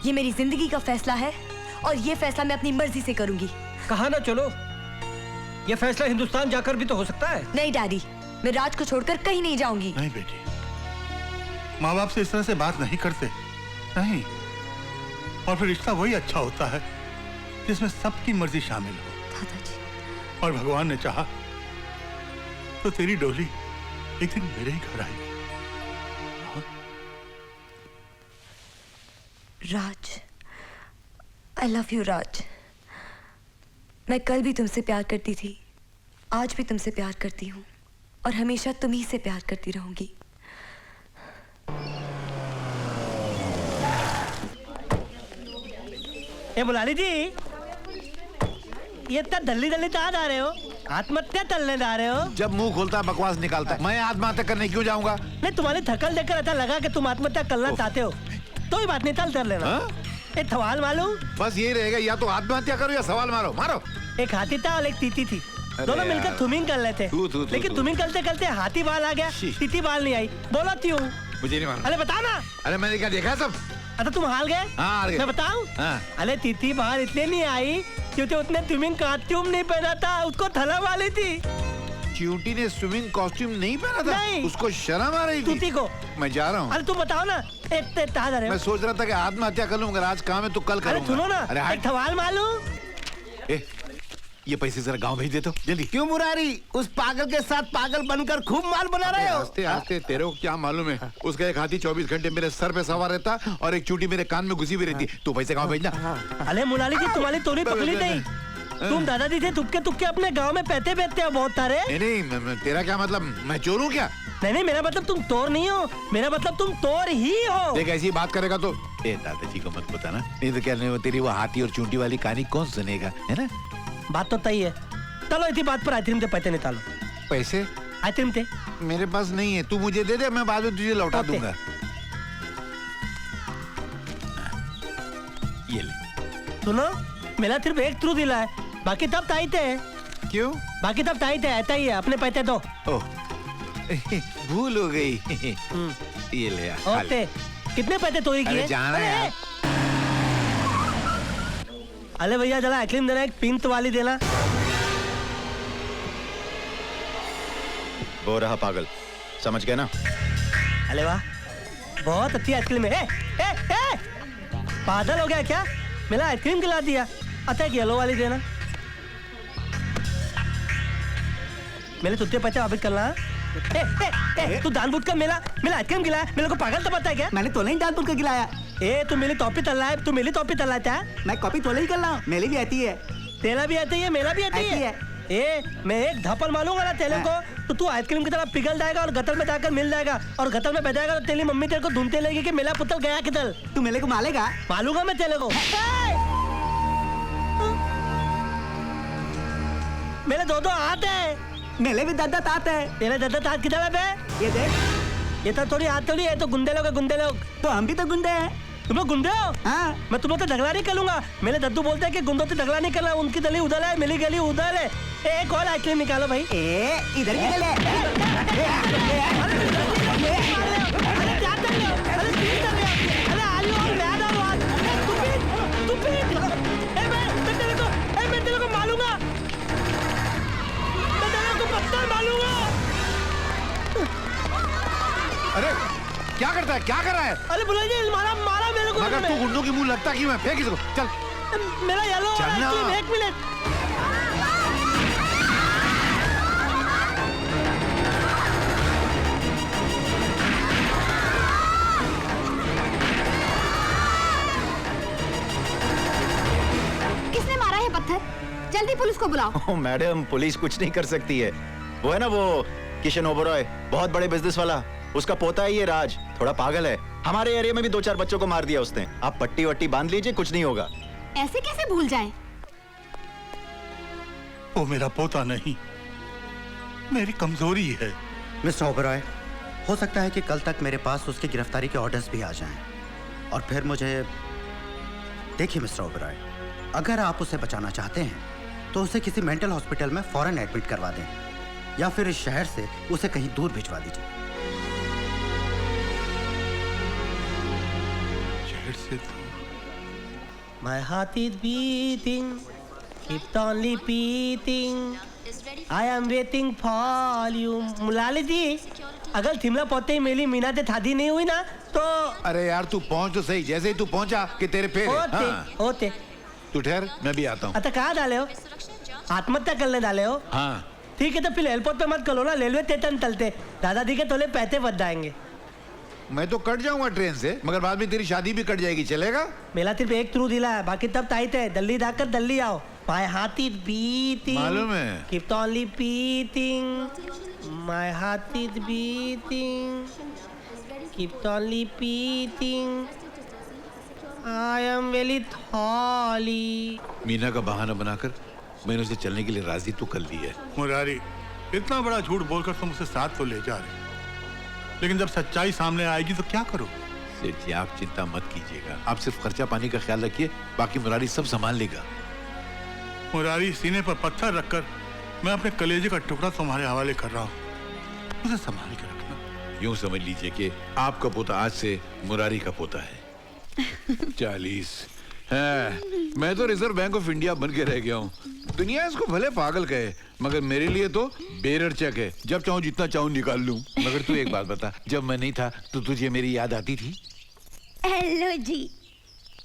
ये मेरी जिंदगी का फैसला है और ये फैसला मैं अपनी मर्जी से करूंगी। कहा ना चलो, ये फैसला हिंदुस्तान जाकर भी तो हो सकता है। नहीं डैडी, मैं राज को छोड़कर कहीं नहीं जाऊंगी। नहीं बेटी, माँ बाप से इस तरह से बात नहीं करते, नहीं। और फिर रिश्ता वही अच्छा होता है जिसमें सबकी मर्जी शामिल हो। दादाजी। और भगवान ने चाहा तो तेरी डोली एक दिन मेरे ही घर आएगी। राज, आई लव यू राज। मैं कल भी तुमसे प्यार करती थी, आज भी तुमसे प्यार करती हूँ और हमेशा तुम ही से प्यार करती रहूंगी। ए मुलानी जी, ये इतना दल्ली दल्ली कहाँ जा रहे हो? आत्महत्या करने जा रहे हो? जब मुंह खोलता है बकवास निकालता है। मैं आत्महत्या करने क्यों जाऊंगा? नहीं, तुम्हारी थकल देखकर ऐसा लगा कि तुम आत्महत्या करना चाहते हो। तो ही बात नहीं, चल कर लेना। एक सवाल मालूम? बस यही रहेगा, या तो आत्महत्या करो या सवाल मारो। मारो। एक हाथी था और एक तीती थी, दोनों मिलकर थुमिंग कर लेते, लेकिन थुमिंग करते करते हाथी बाल आ गया, तीती बाल नहीं आई। बोलो क्यों? मुझे नहीं मालूम। अरे बता ना। अरे मैंने क्या देखा सब? अच्छा तुम हार गए? हाँ, हार गए। मैं बताऊं? हाँ। अरे तीती बाल इसलिए नहीं आई क्योंकि उसने स्विमिंग कॉस्ट्यूम नहीं पहना था, उसको थला वाली थी। च्यूटी ने स्विमिंग कॉस्ट्यूम नहीं पहना था? नहीं। उसको शर्म आ रही थी। तूती को। मैं जा रहा हूँ। अरे तुम बताओ ना, मैं सोच रहा था कि आत्महत्या कर लूँ, मगर आज काम है तो कल करूँगा। अरे सुनो ना, अरे एक सवाल मालूम? ये पैसे जरा गांव भेज दे तो जल्दी। क्यों मुरारी, उस पागल के साथ पागल बनकर खूब माल बना रहे हो? आस्ते आस्ते, तेरे को क्या मालूम है? उसका एक हाथी 24 घंटे मेरे सर पे सवार रहता और एक चूटी मेरे कान में घुसी हुई रहती। तू पैसे गांव भेजना। अरे मुलानी जी, तुम्हारी तोड़ी पकड़ी नहीं। तुम दादाजी से तुक्के तुक्के अपने गांव में पैसे बेचते हो बहुत सारे। नहीं, तेरा क्या मतलब? मैं चोर हूँ क्या? नहीं, मेरा मतलब तुम चोर नहीं हो, मेरा मतलब तुम चोर ही हो। देख, ऐसी बात करेगा तो दादाजी को मत बताना, नहीं तो क्या नहीं, तेरी वो हाथी और चूंटी वाली कहानी कौन सुनेगा, है ना? बात तो तय है। चलो इसी बात पर आइसक्रीम से पैसे निकालो। पैसे? आइसक्रीम थे मेरे पास नहीं है, तू मुझे दे दे, मैं बाद में तुझे लौटा दूंगा। ये ले। सुनो, मेरा सिर्फ एक थ्रू दिला है, बाकी तब ताई थे। क्यों? बाकी तब ताई थे, ऐसा ही है, अपने पैसे दो। ओह, भूल हो गई। ये ले यार। ओके, कितने पैसे चोरी किए? अरे जाना यार। अरे भैया जरा आइसक्रीम देना, एक पिंक वाली देना। वो रहा पागल, समझ गए ना? अरे वाह, बहुत अच्छी आइसक्रीम है। पागल हो गया क्या? मेरा आइसक्रीम खिला दिया। अच्छा एक येलो वाली देना। मेरे तुझे पैसे वापस करना। तू जानबूझकर मेरा आइसक्रीम खिलाया, मेरे को पागल तो पता है क्या? मैंने तो नहीं जानबूझकर खिलाया। तू मेरी टॉपी तल रहा है, तू मेरी टॉपी तल रहा है। मैं कॉपी तो नहीं कर रहा हूँ, मेरी भी आती है। तेरा भी आती है, मेरा भी आती है। मैं एक धप्पड़ मारूंगा ना तेरे को, तो तू आइसक्रीम की तरह पिघल जाएगा और गटर में जाकर मिल जाएगा, और गटर में बह जाएगा तो तेरी मम्मी तेरे को ढूंढते लेगी कि मेरा पुतल गया किधर। तू मेरे को मालेगा? मालूंगा मैं तेरे को। मेरे दो हाथ है। मेरे भी दादा तात है। तेरे दादा हाथ किधर है बे? ये देख, ये तो थोड़ी हाथ थोड़ी है, तो गुंडे लोग है, गुंडे लोग। तो हम भी तो गुंडे हैं। तुम लोग गुंडे हो? हाँ। मैं तुम लोग तो झगड़ा नहीं करूंगा। मेरे दद्दू बोलते हैं कि गुंडों से झगड़ा नहीं करना, उनकी गली उधर है, मेरी गली उधर है। एक और आइसक्रीम निकालो भाई। इधर की गली अरे क्या करता है, क्या कर रहा है? अरे बुलाइए, मारा मेरे को। मगर तू गुंडों की मुंह लगता क्यों है? फेंक इसको, चल। मेरा येलो चलना। एक मिनट। किसने मारा है पत्थर? जल्दी पुलिस को बुलाओ। मैडम, पुलिस कुछ नहीं कर सकती है। वो है ना वो किशन ओबरॉय, बहुत बड़े बिजनेस वाला, उसका पोता है ये राज, थोड़ा पागल है। हमारे एरिया में भी 2-4 बच्चों को मार दिया उसने। आप पट्टी वट्टी बांध लीजिए, कुछ नहीं होगा। ऐसे कैसे भूल जाएं? वो मेरा पोता नहीं, मेरी कमजोरी है। मिस्टर ओबरॉय, हो सकता है कि कल तक मेरे पास उसकी गिरफ्तारी के ऑर्डर्स भी आ जाएं, और फिर मुझे देखिए मिस्टर ओबरॉय, अगर आप उसे बचाना चाहते हैं तो उसे किसी मेंटल हॉस्पिटल में फौरन एडमिट करवा दें, या फिर इस शहर से उसे कहीं दूर भिजवा दीजिए। शहर से दूर? My heart is beating, keep on repeating. I am waiting for you. मुलाली जी, अगर थिमला पहुंचते ही मेरी मीना से शादी नहीं हुई ना तो अरे यार तू पहुंच तो सही, जैसे ही तू पहुंचा कि तेरे फेरे। होते होते। तू ठहर, मैं भी आता हूँ। अच्छा कहाँ डाले हो? आत्महत्या करने डाले हो? हाँ। ठीक है तो फिर एयरपोर्ट पे मत करो ना, रेलवे स्टेशन चलते, दादाजी के तोले पैसे बच जाएंगे। मैं तो कट जाऊंगा ट्रेन से, मगर बाद में तेरी शादी भी कट जाएगी, चलेगा? मेरा सिर्फ एक थ्रू दिला है, बाकी तब टाइट है। दिल्ली जाकर दिल्ली आओ। My heart is beating. मालूम है। Keep on repeating. My heart is beating. Keep on repeating. I am very sorry. Meena का बहाना बनाकर मैंने उसे चलने के लिए राजी तो कर ली है। मुरारी, इतना बड़ा झूठ बोलकर तुम उसे साथ तो ले जा रहे, लेकिन जब सच्चाई सामने आएगी तो क्या करो? सेठ जी आप चिंता मत कीजिएगा, आप सिर्फ खर्चा पानी का ख्याल रखिए, बाकी मुरारी सब संभाल लेगा। मुरारी, सीने पर पत्थर रखकर मैं अपने कलेजे का टुकड़ा तुम्हारे हवाले कर रहा हूँ, उसे संभाल के रखना। यूं समझ लीजिए कि आपका पोता आज से मुरारी का पोता है। 40 है। मैं तो रिजर्व बैंक ऑफ इंडिया बन के रह गया हूँ। दुनिया इसको भले पागल कहे, मगर मेरे लिए तो बेरर चेक है, जब चाहूँ जितना चाहूँ निकाल लूं। मगर तू एक बात बता, जब मैं नहीं था तो तुझे मेरी याद आती थी? हेलो जी,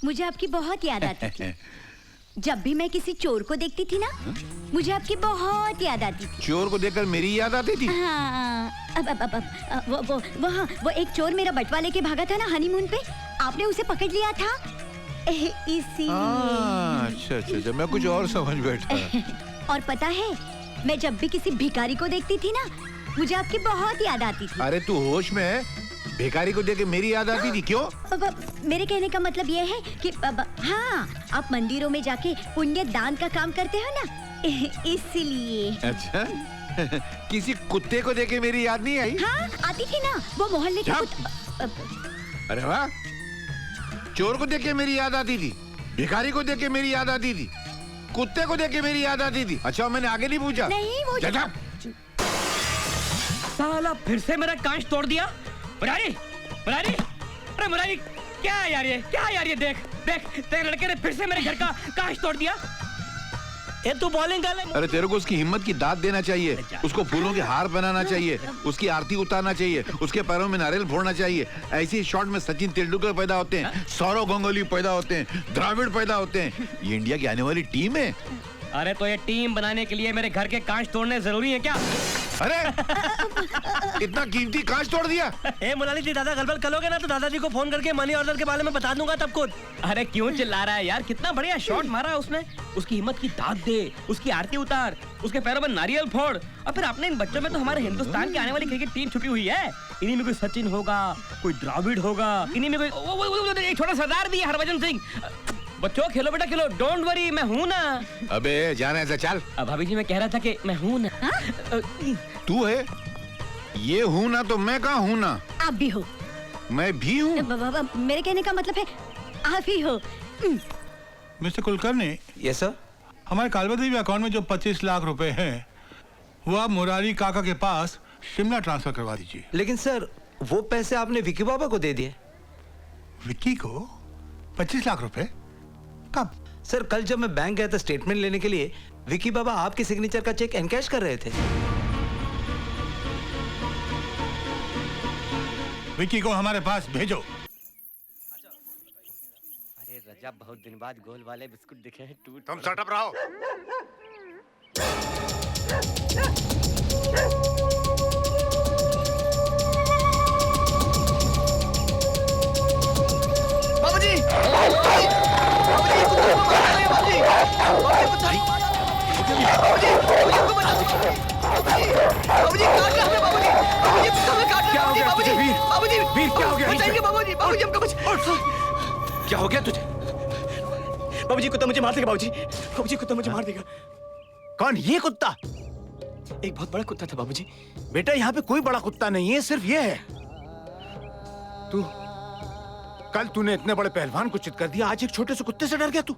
मुझे आपकी बहुत याद आती थी। जब भी मैं किसी चोर को देखती थी ना, मुझे आपकी बहुत याद आती थी। चोर को देखकर मेरी याद आती थी? हाँ, वो एक चोर मेरा बटवा लेके भागा था ना हनीमून पे, आपने उसे पकड़ लिया था इसी। अच्छा अच्छा अच्छा, मैं कुछ और समझ बैठा। और पता है, मैं जब भी किसी भिखारी को देखती थी ना, मुझे आपकी बहुत याद आती थी। अरे तू होश में है? भिखारी को देख के मेरी याद आती थी क्यों? मेरे कहने का मतलब ये है कि हाँ, आप मंदिरों में जाके पुण्य दान का काम करते हो ना, इसलिए। अच्छा किसी कुत्ते को देख के मेरी याद नहीं आई? हाँ आती थी ना, वो मोहल्ले के अरे वाह, चोर को देख के मेरी याद आती थी, भिखारी को देख के मेरी याद आती थी, कुत्ते को देख के मेरी याद आती थी। अच्छा मैंने आगे नहीं पूछा? नहीं वो साला फिर से मेरा कांच तोड़ दिया। मुरारी, मुरारी, अरे मुरारी, क्या है यार ये, क्या है यार ये? देख देख, तेरे लड़के ने फिर से मेरे घर का कांच तोड़ दिया। ये तू बॉलिंग कर ले। अरे तेरे को उसकी हिम्मत की दाद देना चाहिए, उसको फूलों के हार बनाना चाहिए, उसकी आरती उतारना चाहिए, उसके पैरों में नारियल फोड़ना चाहिए। ऐसी शॉट में सचिन तेंदुलकर पैदा होते हैं, सौरव गांगुली पैदा होते हैं, द्रविड़ पैदा होते हैं। ये इंडिया की आने वाली टीम है। अरे तो ये टीम बनाने के लिए मेरे घर के कांच तोड़ने जरूरी है क्या? अरे इतना कीमती कांच तोड़ दिया? ए मुलाली जी, दादा गड़बड़ करोगे ना तो दादाजी को फोन करके मनी ऑर्डर के बारे में बता दूंगा तब खुद। अरे क्यों चिल्ला रहा है यार? कितना बढ़िया शॉट मारा है उसने। उसकी हिम्मत की दाद दे, उसकी आरती उतार, उसके पैरों में नारियल फोड़। और फिर अपने इन बच्चों में तो हमारे हिंदुस्तान की आने वाली क्रिकेट टीम छुपी हुई है। इन्हीं में कोई सचिन होगा, कोई द्रविड़ होगा, इन्हीं में कोई एक छोटा सरदार भी है, हरभजन सिंह। बच्चों खेलो बेटा खेलो, डोंट वरी, मैं हूँ ना। अबे जाना ऐसा चल। भाभी जी मैं कह रहा था कि मैं हूँ ना। तू है? ये हूँ ना तो मैं कहाँ हूँ ना? आप भी हो। मैं भी हूँ? मेरे कहने का मतलब है आप ही हो। मिस्टर कुलकर्णी। Yes sir. हमारे कालबदेवी अकाउंट में जो 25 लाख रुपए हैं वो आप मुरारी काका के पास शिमला ट्रांसफर करवा दीजिए। लेकिन सर वो पैसे आपने विकी बाबा को दे दिए। विक्की को 25 लाख रुपए? कब? सर कल जब मैं बैंक गया था स्टेटमेंट लेने के लिए, विकी बाबा आपके सिग्नेचर का चेक एनकैश कर रहे थे। विक्की को हमारे पास भेजो। अरे रजा, बहुत दिन बाद गोल वाले बिस्कुट दिखे हैं। टूट तुम शट अप रहो। बाबूजी, क्या हो गया तुझे? बाबूजी कुत्ता मुझे मार देगा। बाबूजी, बाबूजी कुत्ता मुझे मार देगा। कौन ये कुत्ता? एक बहुत बड़ा कुत्ता था बाबूजी। बेटा यहाँ पे कोई बड़ा कुत्ता नहीं है, सिर्फ ये है। कल तूने इतने बड़े पहलवान को चित कर दिया, आज एक छोटे से कुत्ते से डर गया तू?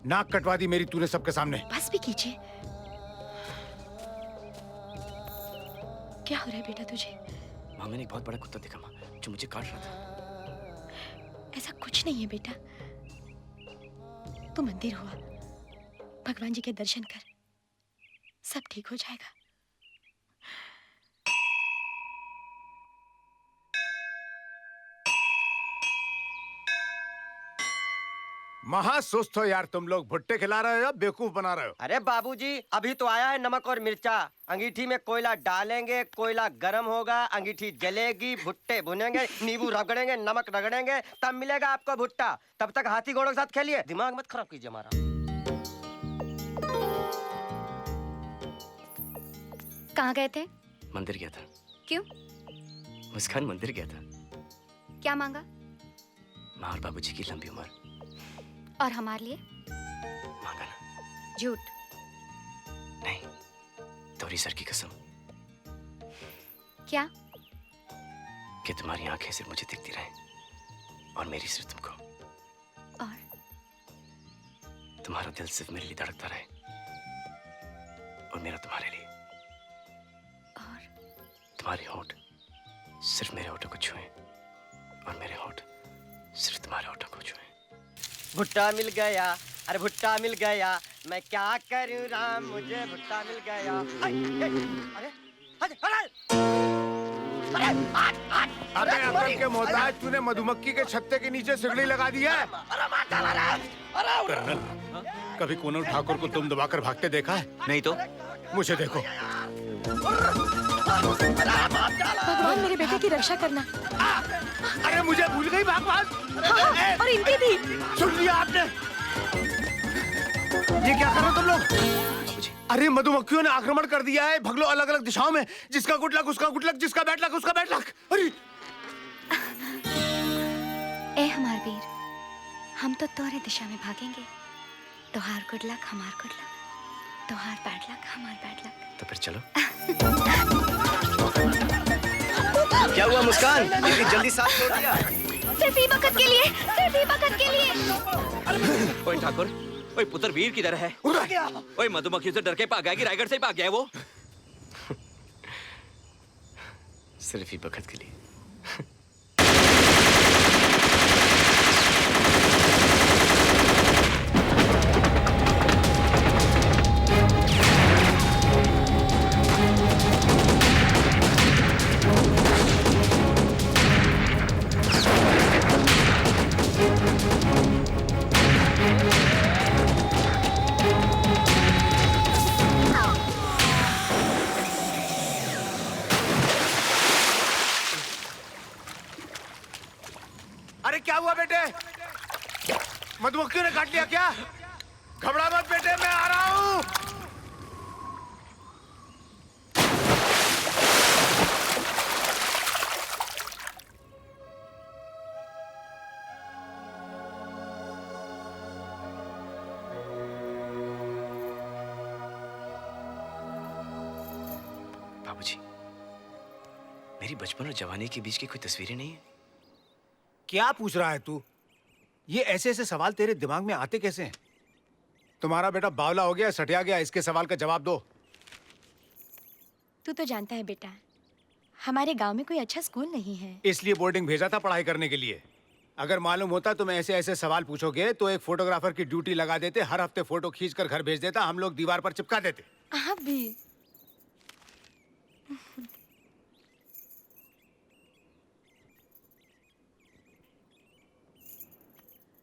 नाक कटवा दी मेरी तूने सबके सामने। बस भी कीजिए। क्या हो रहा है बेटा तुझे? माँ मैंने एक बहुत बड़ा कुत्ता देखा माँ, जो मुझे काट रहा था। ऐसा कुछ नहीं है बेटा, तो मंदिर हुआ। भगवान जी के दर्शन कर, सब ठीक हो जाएगा। महासुस्त हो यार तुम लोग। भुट्टे खिला रहे हो या बेवकूफ बना रहे हो? अरे बाबूजी, अभी तो आया है नमक और मिर्चा। अंगीठी में कोयला डालेंगे, कोयला गरम होगा, अंगीठी जलेगी, भुट्टे भुनेंगे, नींबू रगड़ेंगे, नमक रगड़ेंगे, तब मिलेगा आपको भुट्टा। तब तक हाथी घोड़ों के साथ खेलिए, दिमाग मत खराब कीजिए हमारा। कहाँ गए थे? मंदिर गया था। क्यों? मुस्कान मंदिर गया था। क्या मांगा? माँ और बाबूजी की लंबी उम्र। और हमारे लिए? मांगा ना। झूठ। नहीं, तोरी सर की कसम। क्या? कि तुम्हारी आंखें सिर्फ मुझे दिखती रहे और मेरी सिर्फ तुमको। और तुम्हारा दिल सिर्फ मेरे लिए धड़कता रहे और मेरा तुम्हारे लिए। और तुम्हारे होंठ सिर्फ मेरे होठों को छुएं और मेरे होंठ सिर्फ तुम्हारे होठों को छुएं। भुट्टा मिल गया, अरे भुट्टा मिल गया, मैं क्या करूं राम, मुझे भुट्टा मिल गया। अरे अकल के मोहताज, तूने मधुमक्खी के छत्ते के नीचे सिगड़ी लगा दी है। कर्नल, कभी कोनल ठाकुर को तुम दबाकर भागते देखा है? नहीं तो? मुझे देखो। भगवान मेरे बेटे की रक्षा करना। अरे मुझे भूल गई भगवान। हाँ, और इनकी भी। सुन लिया आपने? ये क्या कर रहे हो तुम लोग? अरे मधुमक्खियों ने आक्रमण कर दिया है। भग लो अलग अलग दिशाओं में। जिसका गुड लक उसका गुड लक, जिसका बैड लक उसका बैड लक। अरे ए हमार वीर, हम तो तोरे दिशा में भागेंगे। तोहार गुड लक हमार गुड लक, तोहार बैड लक हमार बैड लक। तो फिर चलो। क्या हुआ मुस्कान? इतनी जल्दी साथ छोड़ दिया? सिर्फ ही वक्त के लिए, सिर्फ ही वक्त के लिए। ओए ठाकुर, ओए पुत्र वीर किधर है? ओए मधुमक्खी से डर के भाग गया कि रायगढ़ से ही भाग गया है वो? सिर्फ ही वक्त के लिए। अरे क्या हुआ बेटे? मधुमक्खियों ने काट लिया क्या? घबरा मत बेटे, मैं आ रहा हूँ। बाबूजी, मेरी बचपन और जवानी के बीच की कोई तस्वीरें नहीं है? क्या पूछ रहा है तू? ये ऐसे ऐसे सवाल तेरे दिमाग में आते कैसे हैं? तुम्हारा बेटा बावला हो गया, सटिया गया, इसके सवाल का जवाब दो। तू तो जानता है बेटा, हमारे गांव में कोई अच्छा स्कूल नहीं है। इसलिए बोर्डिंग भेजा था पढ़ाई करने के लिए। अगर मालूम होता तुम ऐसे ऐसे सवाल पूछोगे तो एक फोटोग्राफर की ड्यूटी लगा देते, हर हफ्ते फोटो खींचकर घर भेज देता, हम लोग दीवार पर चिपका देते। आप भी।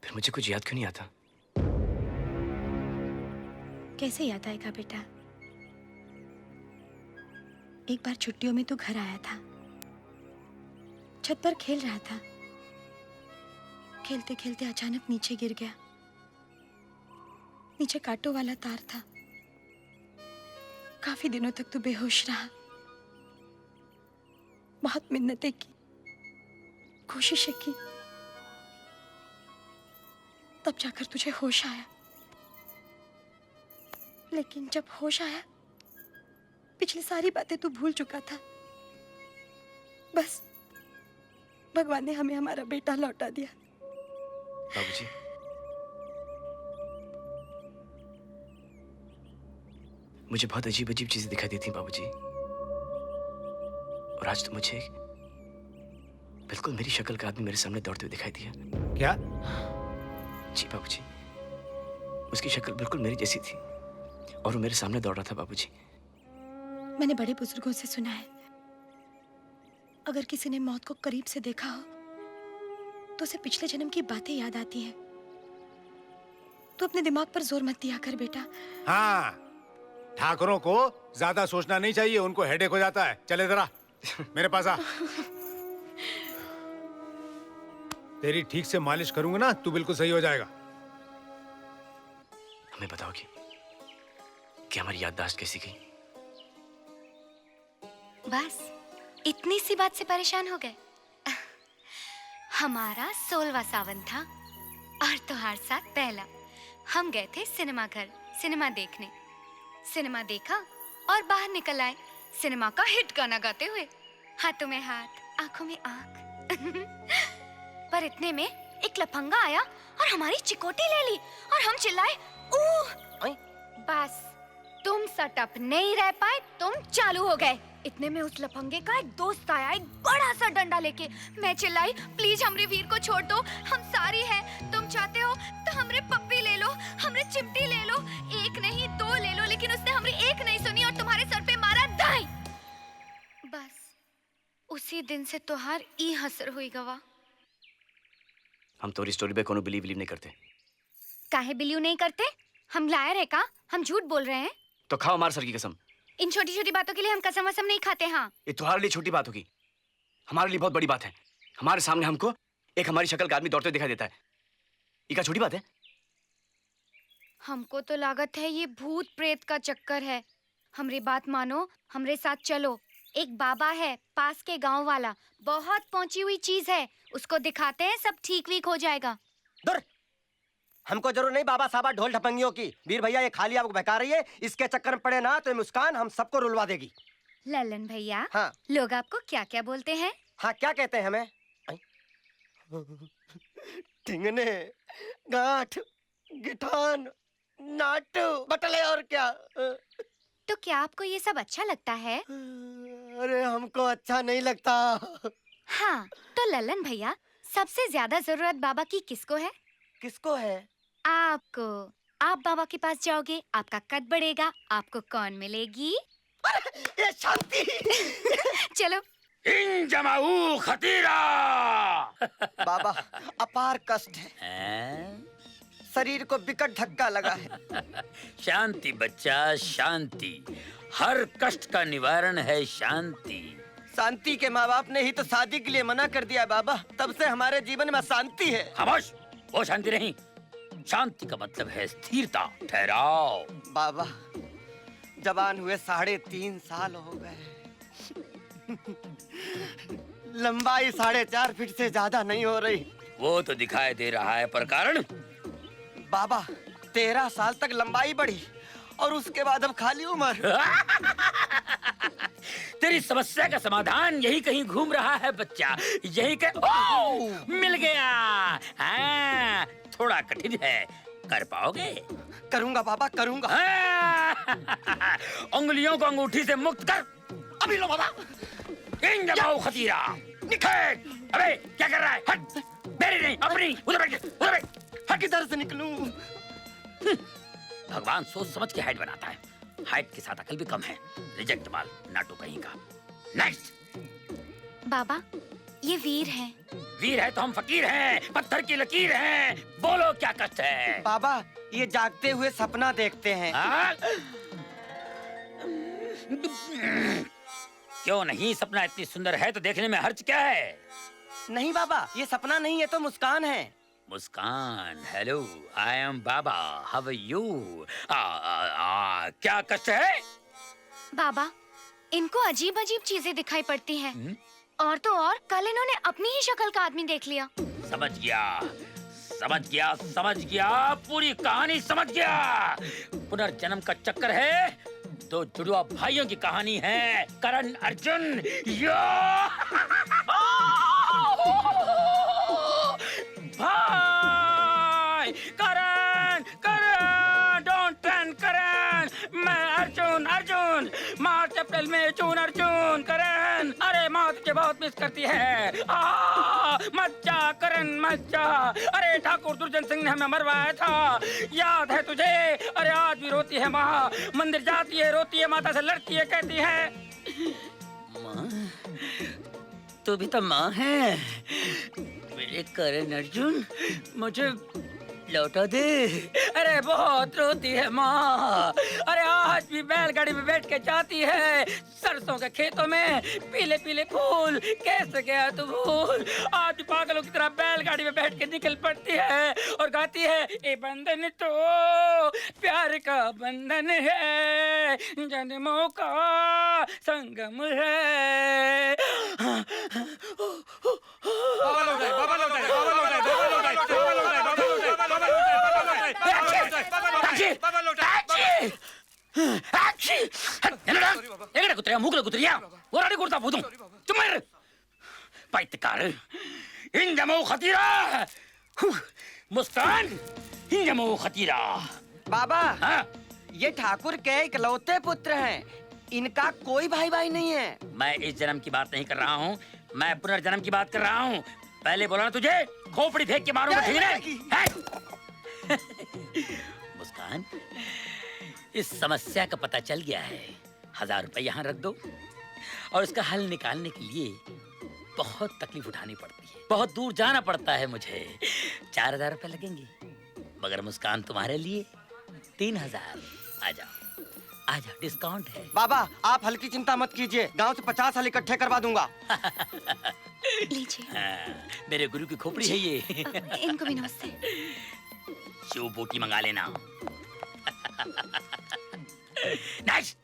फिर मुझे कुछ याद क्यों नहीं आता? कैसे याद आएगा बेटा? एक बार छुट्टियों में तू घर आया था, छत पर खेल रहा था, खेलते खेलते अचानक नीचे गिर गया। नीचे कांटों वाला तार था। काफी दिनों तक तू बेहोश रहा। बहुत मिन्नतें की, कोशिशें की, तब जाकर तुझे होश आया। लेकिन जब होश आया, पिछली सारी बातें तू भूल चुका था। बस भगवान ने हमें हमारा बेटा लौटा दिया। बाबूजी, मुझे बहुत अजीब अजीब चीजें दिखाई देती हैं बाबूजी, और आज तो मुझे बिल्कुल मेरी शक्ल का आदमी मेरे सामने दौड़ते हुए दिखाई दिया। क्या? जी बाबूजी, उसकी शक्ल बिल्कुल मेरी जैसी थी और वो मेरे सामने दौड़ रहा था बाबूजी। मैंने बड़े बुजुर्गों से सुना है, अगर किसी ने मौत को करीब से देखा हो तो उसे पिछले जन्म की बातें याद आती हैं। तू अपने दिमाग पर जोर मत दिया कर बेटा। हाँ, ठाकुरों को ज्यादा सोचना नहीं चाहिए, उनको हेडेक हो जाता है। चले जरा मेरे पास आ। तेरी ठीक से मालिश करूंगा ना, तू बिल्कुल सही हो जाएगा। हमें बताओगी कि हमारी याददाश्त कैसी गई? बस इतनी सी बात से परेशान हो गए? हमारा 16वां सावन था और तुम्हारे साथ पहला। हम गए थे सिनेमा घर सिनेमा देखने। सिनेमा देखा और बाहर निकल आए सिनेमा का हिट गाना गाते हुए, हाथों में हाथ आंखों में आंख। पर इतने में एक लफंगा आया और हमारी चिकोटी ले ली और हम चिल्लाए ऊह। बस तुम सटअप नहीं रह पाए, तुम चालू हो गए। इतने में उस लफंगे का एक दोस्त आया, एक बड़ा सा डंडा लेके। मैं चिल्लाई प्लीज हमरे वीर को छोड़ दो, हम सारी हैं, तुम चाहते हो तो हमरे पप्पी ले लो, हमरे चिमटी ले लो, एक नहीं 2 ले लो। लेकिन उसने हमारी एक नहीं सुनी और तुम्हारे सर पे मारा दाई। बस उसी दिन से तोहार ई हसर हुई गवा। हम तोरी स्टोरी पे कोनो बिलीव नहीं करते। काहे बिलीव नहीं करते? हम लायर है का? हम झूठ बोल रहे हैं? तो खाओ हमारे सर की कसम। इन छोटी छोटी बातों के लिए हम कसम वसम नहीं खाते। हाँ, ये तुम्हारे लिए छोटी बात होगी, हमारे लिए बहुत बड़ी बात है। हमारे सामने हमको एक हमारी शक्ल का आदमी दौड़ते दिखाई देता है, ये क्या छोटी बात है? हमको तो लागत है ये भूत प्रेत का चक्कर है। हमरी बात मानो, हमरे साथ चलो। एक बाबा है पास के गांव वाला, बहुत पहुंची हुई चीज है, उसको दिखाते हैं, सब ठीक वीक हो जाएगा। दूर, हमको जरूर नहीं बाबा साहब ढोल ढपंगियों की। वीर भैया ये खाली आपको बहका रही है, इसके चक्कर में पड़े ना तो ये मुस्कान हम सबको रुलवा देगी। ललन भैया, हाँ, लोग आपको क्या क्या बोलते हैं? हाँ, क्या कहते हैं हमें? ठिंगने, गांठ, गिठान, नाटू, बटले और क्या। तो क्या आपको ये सब अच्छा लगता है? अरे हमको अच्छा नहीं लगता। हाँ, तो ललन भैया सबसे ज्यादा जरूरत बाबा की किसको है? किसको है? आपको। आप बाबा के पास जाओगे, आपका कद बढ़ेगा, आपको कौन मिलेगी? ये शांति। चलो। इन जमाऊ खतीरा। बाबा अपार कष्ट है, शरीर को विकट धक्का लगा है। शांति बच्चा, शांति। हर कष्ट का निवारण है शांति। शांति के माँ बाप ने ही तो शादी के लिए मना कर दिया बाबा, तब से हमारे जीवन में अशांति है। खामोश, वो शांति नहीं। शांति का मतलब है स्थिरता, ठहराव। बाबा जवान हुए 3.5 साल हो गए, लंबाई 4.5 फीट से ज्यादा नहीं हो रही। वो तो दिखाई दे रहा है, पर कारण? बाबा 13 साल तक लंबाई बढ़ी और उसके बाद अब खाली उम्र। तेरी समस्या का समाधान यही कहीं घूम रहा है बच्चा, यही मिल गया। हाँ, थोड़ा कठिन है, कर पाओगे? करूंगा बाबा, करूंगा। उंगलियों को अंगूठी से मुक्त कर। अभी लो बाबा। इन जमाओ खतीरा। निखट। अबे क्या कर रहा है? हट। मेरी नहीं, अपनी। उधर बैठ, उधर बैठ। हट। किधर से निकलूं? भगवान सोच समझ के हाइट बनाता है, हाइट के साथ अकल भी कम है। रिजेक्ट माल, नाटू कहीं का। नेक्स्ट। बाबा ये वीर हैं। वीर है तो हम फकीर हैं, पत्थर की लकीर हैं। बोलो क्या कष्ट है? बाबा ये जागते हुए सपना देखते हैं। क्यों नहीं? सपना इतनी सुंदर है तो देखने में हर्ज क्या है? नहीं बाबा, ये सपना नहीं है तो मुस्कान है। Muskaan, hello, I am Baba, how are you? क्या कष्ट है? बाबा इनको अजीब अजीब चीजें दिखाई पड़ती हैं। और तो और कल इन्होंने अपनी ही शक्ल का आदमी देख लिया। समझ गया, समझ गया, समझ गया, पूरी कहानी समझ गया। पुनर्जन्म का चक्कर है, 2 जुड़वा भाइयों की कहानी है। करण अर्जुन। भाई करण, करण, डोंट टर्न करण। मैं अर्जुन, अर्जुन, मार्च अप्रैल में जून अर्जुन। करण, अरे मार्च के मुझे बहुत मिस करती है। मत जा करण, मत जा। अरे ठाकुर दुर्जन सिंह ने हमें मरवाया था, याद है तुझे? अरे आज भी रोती है माँ, मंदिर जाती है, रोती है, माता से लड़ती है, कहती है माँ तू भी तो माँ है। मेरे करण अर्जुन मुझे लौटा दे। अरे बहुत रोती है माँ। अरे आज भी बैलगाड़ी में बैठ के जाती है सरसों के खेतों में, पीले पीले फूल कैसे गया तू भूल। आज भी पागलों की तरह बैलगाड़ी में बैठ के निकल पड़ती है और गाती है, ये बंधन तो प्यार का बंधन है, जन्मों का संगम है। बाबा लौट आए, बाबा लौट आए, बाबा लौट आए, बाबा लौट आए, बाबा लौट आए, बाबा लौट आए, बाबा लौट आए, बाबा लौट आए। एगड़ा कुतरिया मुगला कुतरिया ओराडी कुर्ता बुदू चुमर पाइतकार इंजमो खतीरा मुस्कान इंजमो खतीरा। बाबा हाँ? ये ठाकुर के इकलौते पुत्र हैं, इनका कोई भाई भाई नहीं है। मैं इस जन्म की बात नहीं कर रहा हूँ, मैं पुनर्जन्म की बात कर रहा हूँ। पहले बोला ना तुझे, खोपड़ी फेंक के मारूंगा, ठीक है? मुस्कान, इस समस्या का पता चल गया है। 1000 रुपए यहाँ रख दो और इसका हल निकालने के लिए बहुत तकलीफ उठानी पड़ती है, बहुत दूर जाना पड़ता है मुझे। 4000 रुपए लगेंगे, मगर मुस्कान तुम्हारे लिए 3000। आ जाओ, आ जाओ, डिस्काउंट है। बाबा आप हल्की चिंता मत कीजिए, गांव से 50 हल इकट्ठे करवा दूंगा। लीजिए। मेरे गुरु की खोपड़ी है ये। इनको भी नमस्ते। शिव बोटी मंगा लेना। नाइस।